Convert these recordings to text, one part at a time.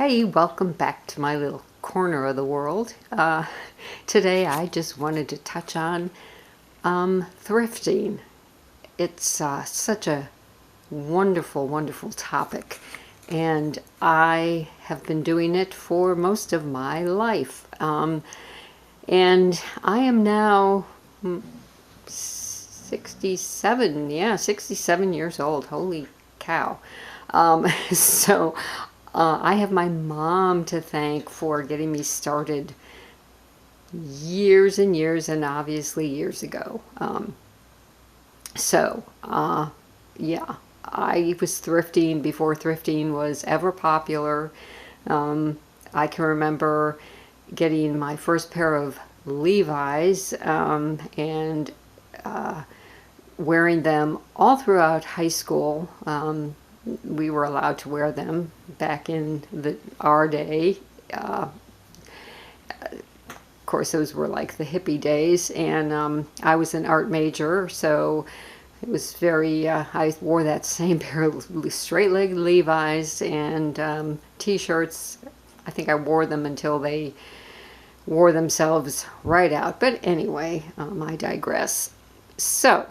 Hey, welcome back to my little corner of the world. Today I just wanted to touch on thrifting. It's such a wonderful, wonderful topic, and I have been doing it for most of my life. And I am now 67, yeah, 67 years old. Holy cow. So I have my mom to thank for getting me started years and years and obviously years ago. Yeah, I was thrifting before thrifting was ever popular. I can remember getting my first pair of Levi's and wearing them all throughout high school. We were allowed to wear them back in our day. Of course, those were like the hippie days, and I was an art major, so it was very, I wore that same pair of straight-legged Levi's and t-shirts. I think I wore them until they wore themselves right out. But anyway, I digress. So,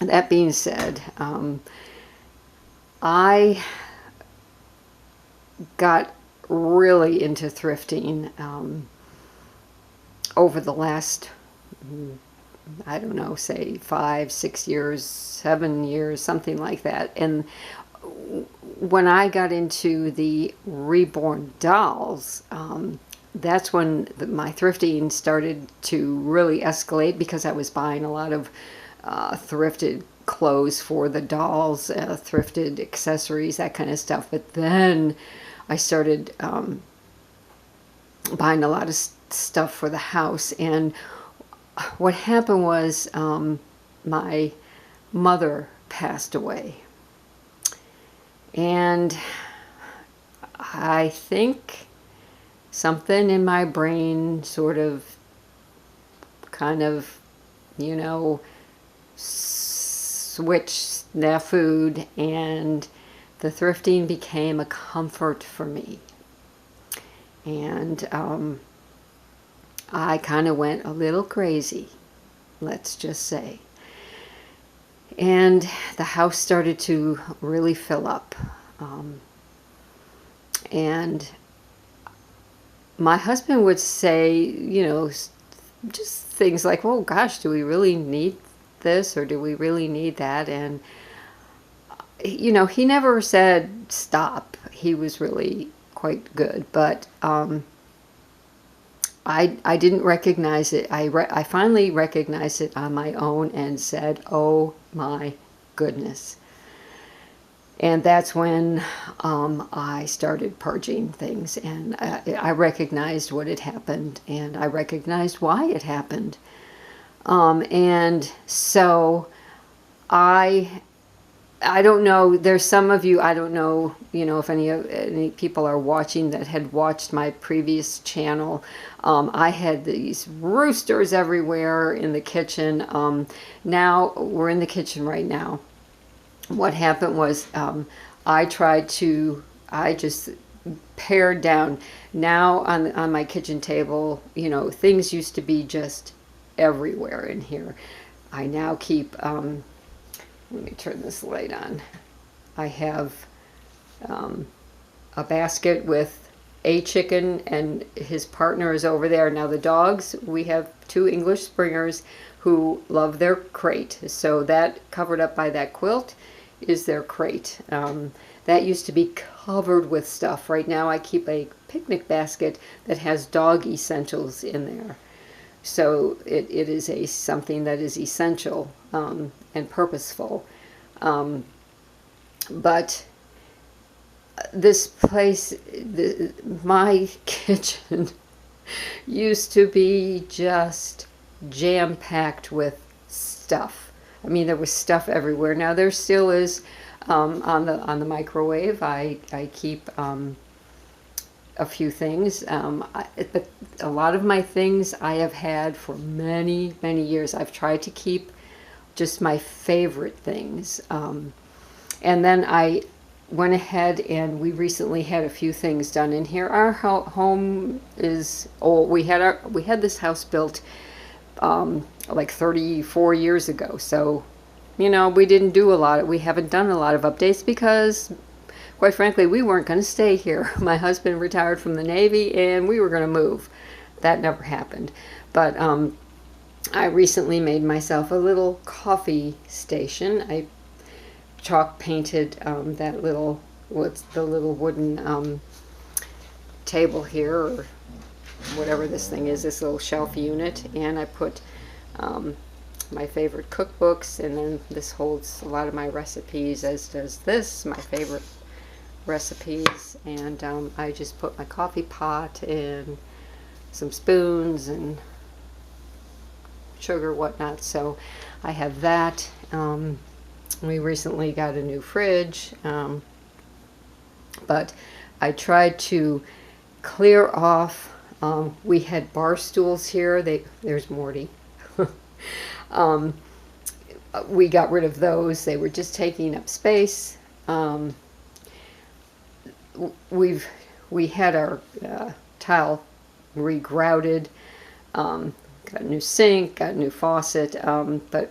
that being said, I got really into thrifting over the last, I don't know, say 5, 6 years, 7 years, something like that. And when I got into the reborn dolls, that's when my thrifting started to really escalate, because I was buying a lot of thrifted clothes for the dolls, thrifted accessories, that kind of stuff. But then I started buying a lot of stuff for the house. And what happened was my mother passed away. And I think something in my brain sort of kind of, switched snafu'd, and the thrifting became a comfort for me. And I kind of went a little crazy, let's just say. And the house started to really fill up. And my husband would say, just things like, "Oh gosh, do we really need this, or do we really need that?" And he never said stop. He was really quite good, but I didn't recognize it. I finally recognized it on my own and said, "Oh my goodness." And that's when I started purging things, and I recognized what had happened, and I recognized why it happened. And so I don't know, there's some of you, I don't know, if any people are watching that had watched my previous channel. I had these roosters everywhere in the kitchen. Now we're in the kitchen right now. What happened was I just pared down. Now on my kitchen table, things used to be just everywhere in here. I now keep, let me turn this light on. I have a basket with a chicken, and his partner is over there. Now the dogs, we have 2 English Springers who love their crate. So that covered up by that quilt is their crate. That used to be covered with stuff. Right now I keep a picnic basket that has dog essentials in there. So it is something that is essential and purposeful. But this place, my kitchen, used to be just jam-packed with stuff. I mean, there was stuff everywhere. Now there still is on the microwave. I keep a few things, but a lot of my things I have had for many, many years. I've tried to keep just my favorite things, and then went ahead and we recently had a few things done in here. Our home is old. We had this house built like 34 years ago. So, you know, we haven't done a lot of updates because, quite frankly, we weren't going to stay here. My husband retired from the Navy and we were going to move. That never happened. But I recently made myself a little coffee station. I chalk painted that little, what's the little wooden table here, or whatever this thing is, this little shelf unit, and I put my favorite cookbooks, and then this holds a lot of my recipes, as does this, my favorite recipes, and I just put my coffee pot and some spoons and sugar, whatnot. So I have that. We recently got a new fridge, but I tried to clear off. We had bar stools here. There's Morty. We got rid of those. They were just taking up space. We had our tile regrouted. Got a new sink, got a new faucet, but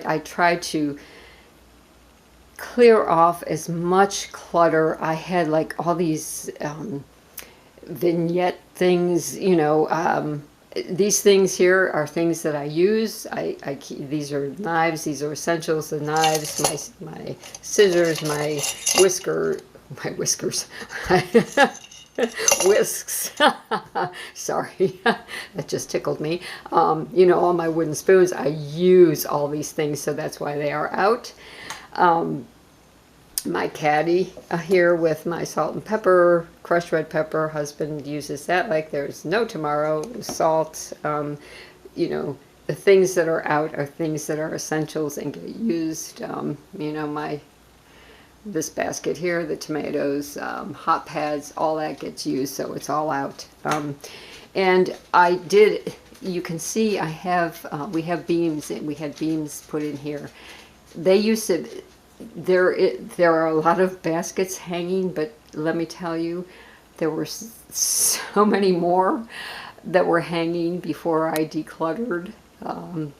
I tried to clear off as much clutter. I had like all these vignette things, you know. These things here are things that I use. These are knives. These are essentials. The knives, my scissors, my whiskers, whisks. Sorry, that just tickled me. You know, all my wooden spoons. I use all these things, so that's why they are out. My caddy here with my salt and pepper, crushed red pepper. Husband uses that like there's no tomorrow. Salt, you know, the things that are out are things that are essentials and get used. You know, this basket here, the tomatoes, hot pads, all that gets used, so it's all out. And you can see we have beams, and we had beams put in here. They used to, there are a lot of baskets hanging, but let me tell you, there were so many more that were hanging before I decluttered,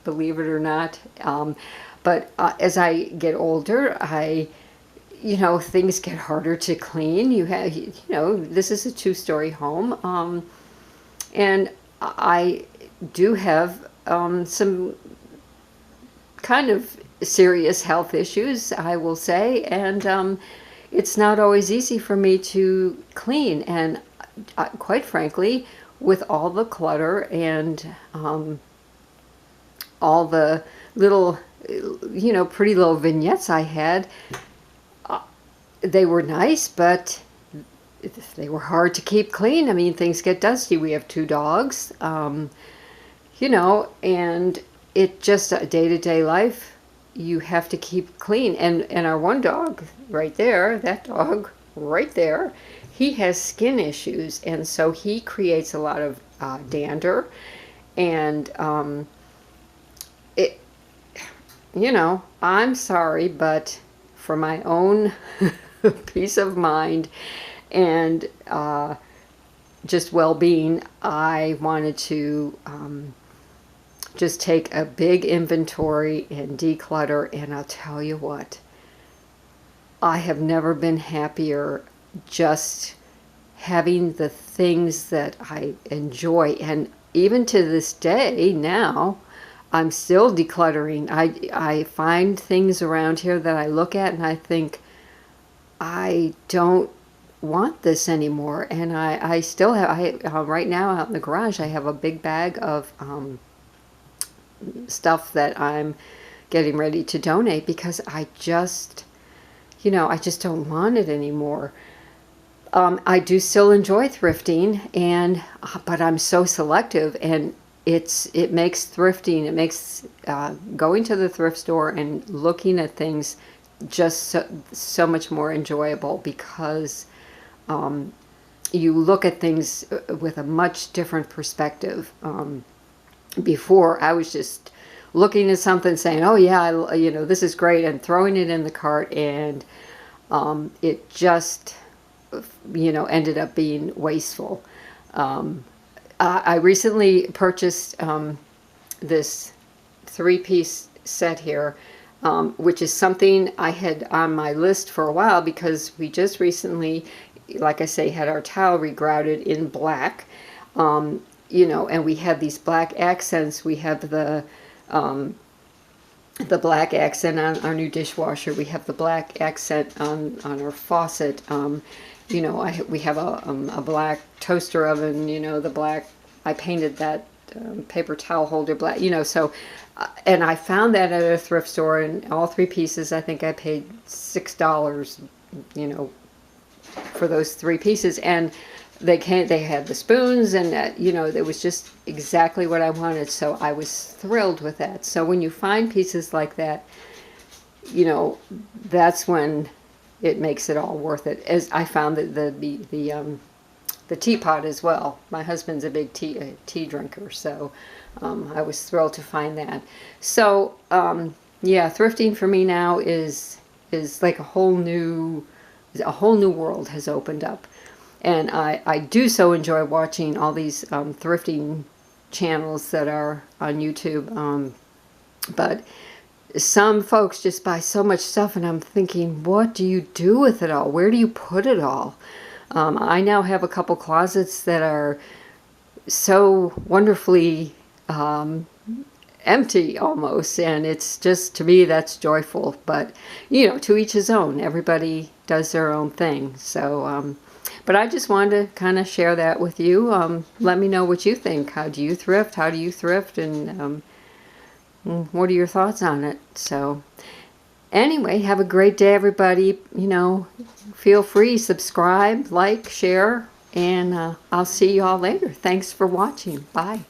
believe it or not. But as I get older, you know, things get harder to clean. You know, this is a 2-story home, and I do have some kind of serious health issues, I will say, and it's not always easy for me to clean. And quite frankly, with all the clutter and all the little, you know, pretty little vignettes I had, they were nice, but they were hard to keep clean. I mean, things get dusty. We have 2 dogs, you know, and it just day-to-day life, you have to keep clean. And our one dog right there, that dog right there, he has skin issues, and so he creates a lot of dander, and you know, I'm sorry, but for my own peace of mind and just well-being, I wanted to just take a big inventory and declutter. And I'll tell you what, I have never been happier just having the things that I enjoy. And even to this day now, I'm still decluttering. I find things around here that I look at and I think, I don't want this anymore. And I still have, right now out in the garage, I have a big bag of stuff that I'm getting ready to donate because I just, you know, I just don't want it anymore. I do still enjoy thrifting, but I'm so selective, and it makes thrifting, it makes going to the thrift store and looking at things just so much more enjoyable, because you look at things with a much different perspective. Before, I was just looking at something saying, oh yeah, you know, this is great, and throwing it in the cart, and it just, ended up being wasteful. I recently purchased this 3-piece set here, which is something I had on my list for a while because we just recently, like I say, had our tile regrouted in black, and we have these black accents. We have the black accent on our new dishwasher. We have the black accent on our faucet. We have a black toaster oven. The black. I painted that paper towel holder black. So, and I found that at a thrift store, and all 3 pieces. I think I paid $6. For those 3 pieces, and they had the spoons, and it was just exactly what I wanted. So I was thrilled with that. So when you find pieces like that, that's when it makes it all worth it. As I found that the teapot as well. My husband's a big tea drinker, so I was thrilled to find that. So yeah, thrifting for me now is like a whole new world has opened up. And I do so enjoy watching all these thrifting channels that are on YouTube. But some folks just buy so much stuff, and I'm thinking, what do you do with it all? Where do you put it all? I now have a couple closets that are so wonderfully empty almost, and it's just, to me, that's joyful. But to each his own. Everybody does their own thing. So but I just wanted to kind of share that with you. Let me know what you think. How do you thrift? And what are your thoughts on it? So anyway, have a great day, everybody. Feel free, subscribe, like, share, and I'll see you all later. Thanks for watching. Bye.